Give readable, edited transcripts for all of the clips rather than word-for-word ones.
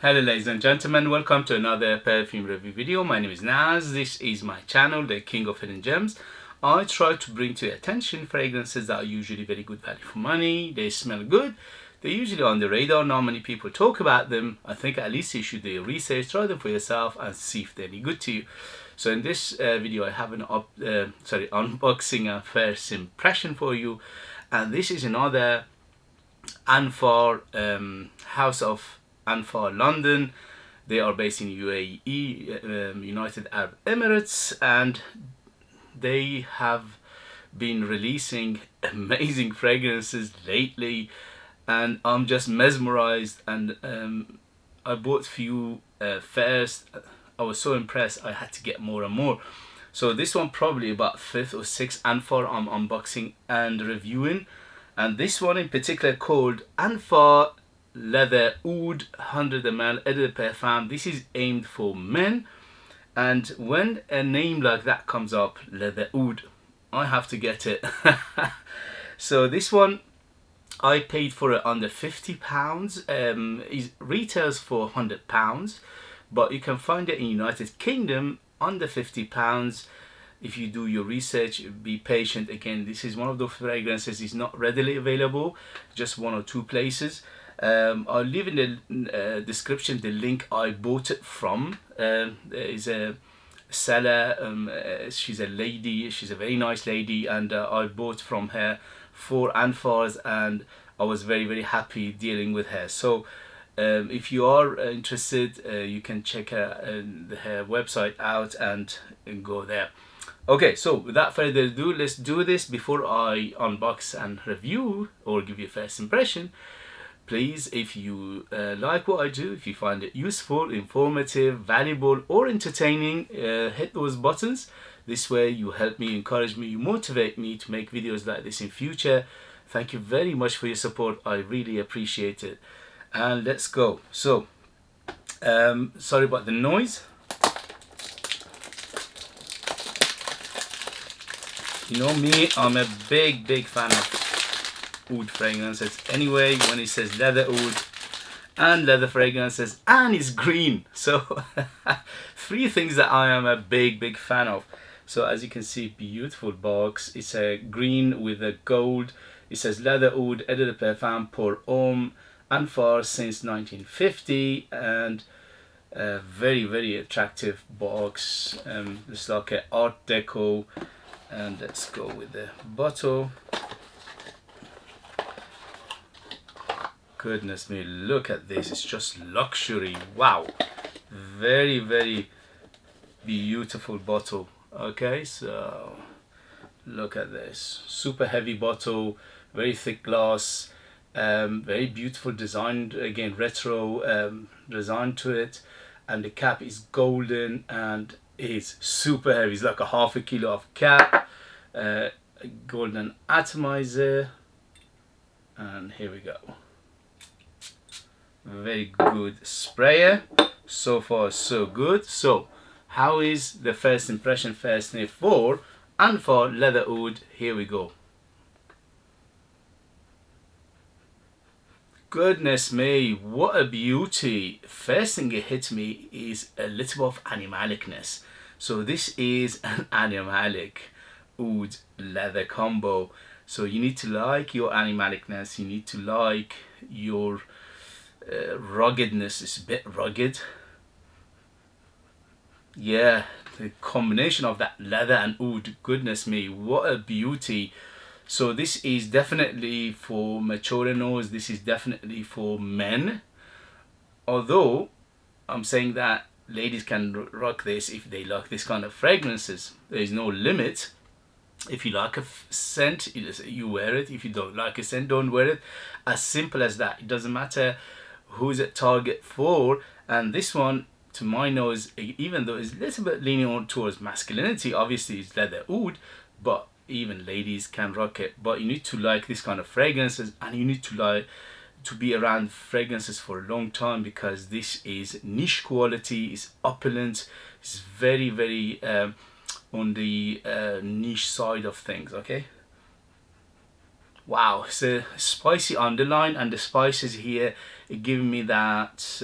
Hello ladies and gentlemen, welcome to another perfume review video. My name is Naz. This is my channel, the King of Hidden Gems. I try to bring to your attention fragrances that are usually very good value for money. They smell good. They're usually on the radar. Not many people talk about them. I think at least you should do your research, try them for yourself and see if they're any good to you. So in this video I have an unboxing and first impression for you. And this is another Anfar House of Anfar London. They are based in UAE, United Arab Emirates, and they have been releasing amazing fragrances lately, and I'm just mesmerized. And I bought few first. I was so impressed I had to get more and more. So this one probably about 5th or 6th Anfar I'm unboxing and reviewing, and this one in particular called Anfar Leather Oud 100 ml Eau de Perfume. This is aimed for men, and when a name like that comes up, Leather Oud, I have to get it. So this one I paid for it under £50. It retails for £100, but you can find it in United Kingdom under £50. If you do your research, be patient. Again, this is one of those fragrances is not readily available, just one or two places. I'll leave in the description the link I bought it from. There is a seller, she's a lady, she's a very nice lady, and I bought from her 4 Anfars, and I was very happy dealing with her. So if you are interested, you can check her website out and go there. Okay, so without further ado, let's do this. Before I unbox and review or give you a first impression, please, if you like what I do, if you find it useful, informative, valuable or entertaining, hit those buttons. This way you help me, encourage me, you motivate me to make videos like this in future. Thank you very much for your support. I really appreciate it. And let's go. So sorry about the noise. You know me, I'm a big fan of oud fragrances. Anyway, when it says leather oud and leather fragrances and it's green, so 3 things that I am a big fan of. So as you can see, beautiful box. It's a green with a gold. It says leather oud Eau de Perfume pour Homme Anfar since 1950, and a very attractive box. It's like an art deco. And let's go with the bottle. Goodness me, look at this. It's just luxury. Wow, very beautiful bottle. Okay, so look at this. Super heavy bottle, very thick glass, very beautiful design. Again, retro design to it, and the cap is golden and is super heavy. It's like a ½ kilo of cap, golden atomizer, and here we go. Very good sprayer. So far so good. So how is the first impression, first sniff for Anfar Leather Oud? Here we go. Goodness me, what a beauty. First thing it hits me is a little bit of animalicness. So this is an Animalic oud leather combo. So you need to like your animalicness, you need to like your ruggedness. It's a bit rugged. Yeah, the combination of that leather and oud, goodness me, what a beauty. So this is definitely for mature nose. This is definitely for men, although I'm saying that ladies can rock this if they like this kind of fragrances. There is no limit. If you like a scent, you wear it. If you don't like a scent, don't wear it. As simple as that. It doesn't matter who's it target for. And this one, to my nose, even though it's a little bit leaning on towards masculinity, obviously it's leather oud, but even ladies can rock it. But you need to like this kind of fragrances, and you need to like to be around fragrances for a long time, because this is niche quality, it's opulent, it's very on the niche side of things. Okay, wow, it's a spicy underline, and the spices here are giving me that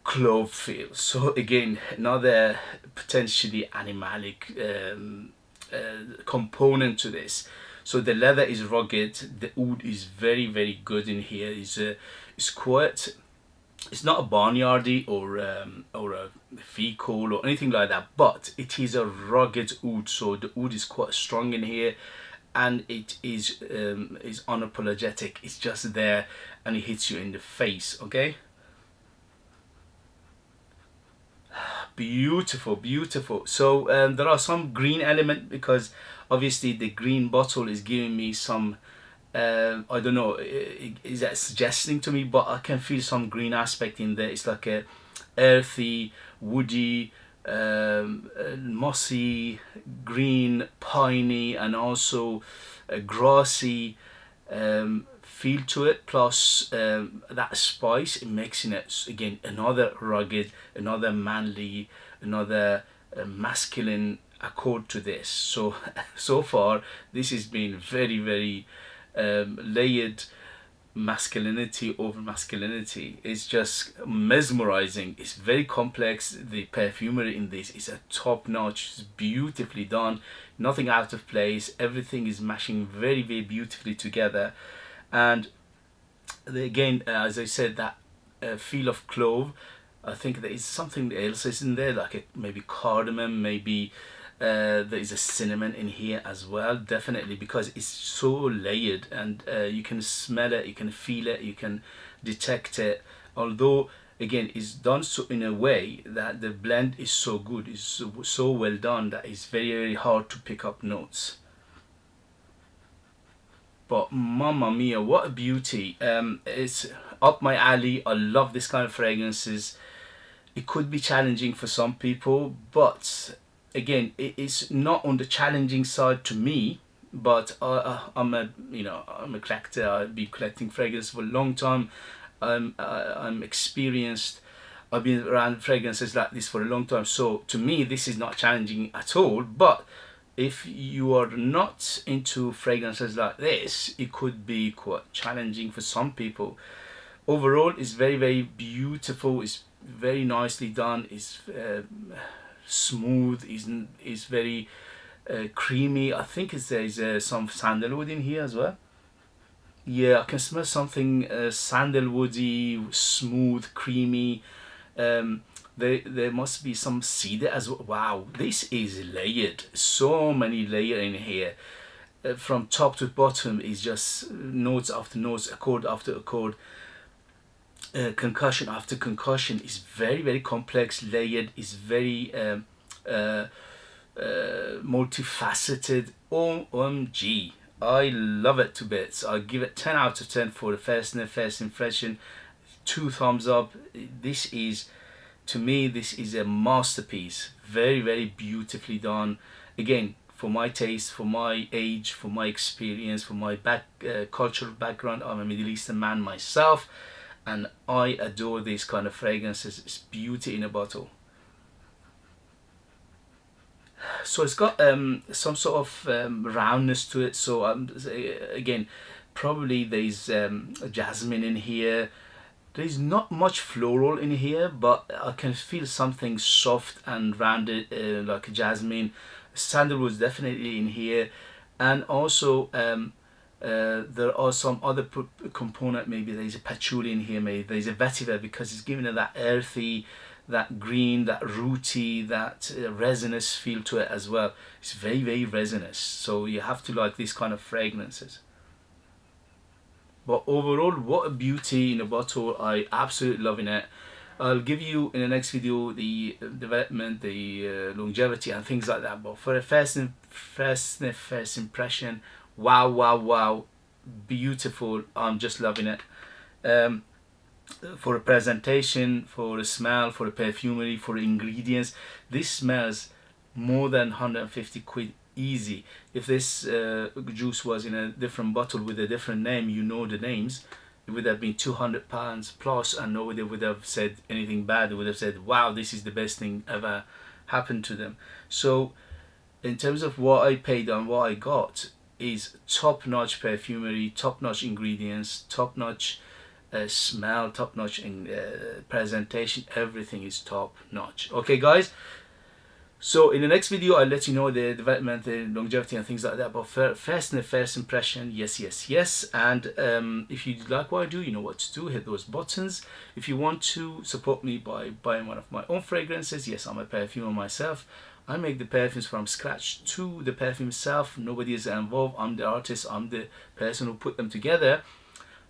clove feel. So again, another potentially animalic component to this. So the leather is rugged, the oud is very good in here. It's quite, it's not a barnyardy or a fecal or anything like that, but it is a rugged oud. So the oud is quite strong in here, and it is unapologetic. It's just there, and it hits you in the face. Okay, beautiful, beautiful. So there are some green element, because obviously the green bottle is giving me some I don't know, is that suggesting to me, but I can feel some green aspect in there. It's like a earthy, woody, mossy, green, piney, and also a grassy feel to it. Plus that spice, it makes it again another rugged, another manly, another masculine accord to this. So so far this has been very layered masculinity over masculinity. It's just mesmerizing. It's very complex. The perfumery in this is a top notch. It's beautifully done, nothing out of place. Everything is mashing very beautifully together. And again, as I said, that feel of clove, I think there is something else is in there, like maybe cardamom, maybe there is a cinnamon in here as well, definitely, because it's so layered, and you can smell it, you can feel it, you can detect it. Although again, it's done so in a way that the blend is so good, it's so well done, that it's very hard to pick up notes. But mamma mia, what a beauty. It's up my alley. I love this kind of fragrances. It could be challenging for some people, but again, it's not on the challenging side to me. But I'm a, you know, I'm a collector. I've been collecting fragrances for a long time. I'm experienced. I've been around fragrances like this for a long time. So to me, this is not challenging at all. But if you are not into fragrances like this, it could be quite challenging for some people. Overall, it's very beautiful. It's very nicely done. It's smooth. Is very creamy. I think there's some sandalwood in here as well. Yeah, I can smell something sandalwoody, smooth, creamy. There must be some cedar as well. Wow, this is layered. So many layer in here. From top to bottom is just notes after notes, accord after accord. Concussion after concussion is very complex, layered, is very multifaceted. OMG, I love it to bits. I give it 10 out of 10 for the first impression. 2 thumbs up. This is, to me, this is a masterpiece. Very beautifully done. Again, for my taste, for my age, for my experience, for my cultural background, I'm a Middle Eastern man myself, and I adore these kind of fragrances. It's beauty in a bottle. So it's got some sort of roundness to it. So again, probably there's jasmine in here. There's not much floral in here, but I can feel something soft and rounded, like jasmine. Sandalwood is definitely in here, and also there are some other component. Maybe there's a patchouli in here, maybe there's a vetiver, because it's giving it that earthy, that green, that rooty, that resinous feel to it as well. It's very resinous, so you have to like these kind of fragrances. But overall, what a beauty in a bottle. I absolutely loving it. I'll give you in the next video the development, the longevity and things like that. But for a first sniff, first impression, wow, beautiful. I'm just loving it. For a presentation, for a smell, for a perfumery, for ingredients, this smells more than 150 quid easy. If this juice was in a different bottle with a different name, you know the names, it would have been 200 pounds plus, and nobody would have said anything bad. They would have said, wow, this is the best thing ever happened to them. So in terms of what I paid and what I got, is top-notch perfumery, top-notch ingredients, top-notch smell, top-notch in presentation. Everything is top-notch. Okay guys, so in the next video I'll let you know the development, the longevity and things like that. But first, in the first impression, yes. And if you like what I do, you know what to do. Hit those buttons. If you want to support me by buying one of my own fragrances, yes, I'm a perfumer myself. I make the perfumes from scratch to the perfume itself. Nobody is involved. I'm the artist. I'm the person who put them together.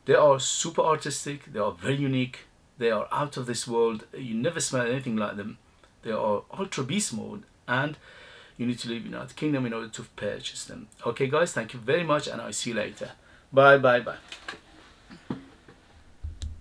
They are super artistic. They are very unique. They are out of this world. You never smell anything like them. They are ultra beast mode, and you need to live in the United Kingdom in order to purchase them. Okay guys, thank you very much, and I'll see you later. Bye.